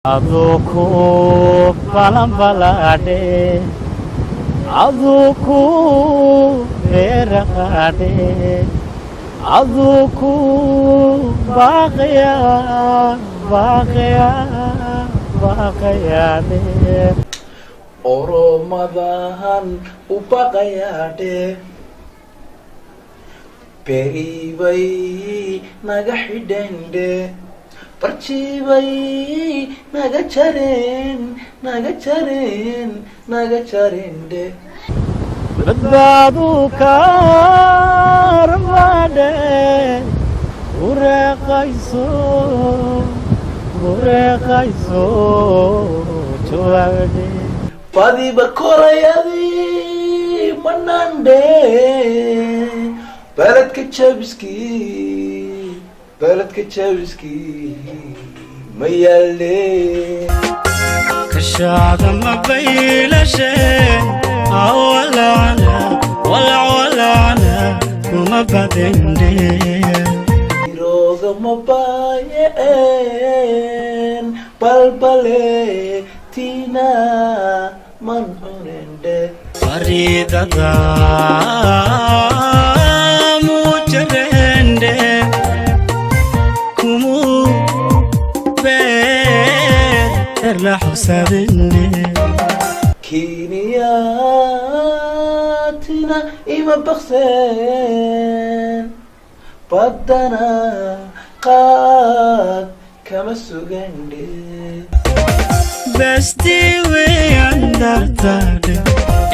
Aduku palambalade, aduku berade, aduku bagaya de. Oromadahan upakayade, perivai nagahidende. Percivai nagacaren de. Berbadu karmade, urekaiso chuade. Padi bakorayadi manande, Belet Kechabski mayale. Kashada mabaylashe, wala kuma badende. Iroga mabayen, balbale tina manhunende. Faridada mujarende, kumu la husadende. Kiniyatina ima baksen, badana qad kama sugande. Besti we andartade,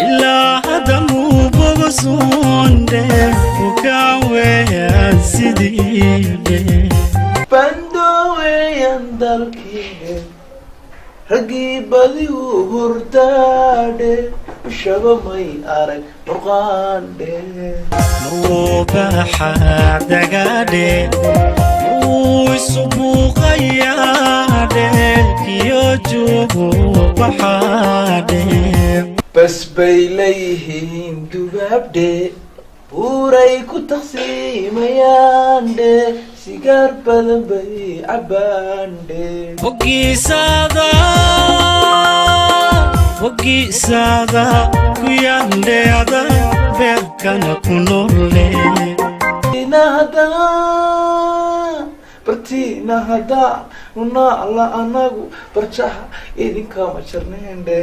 illa hadamu bogosunde, ukawe asidide. Bando we andarkide, ragi badi hurtade, shabamay arag murqande. Mubaha dagade, subuqayade, kiyojubu bahade. Bas baylayhin dubabde, buray ku taqsimayande, sigar badan bay cabande. Bogisada kuyande ada berkana kunole. Bertina hada una ala anagu bercah ini kama cernende.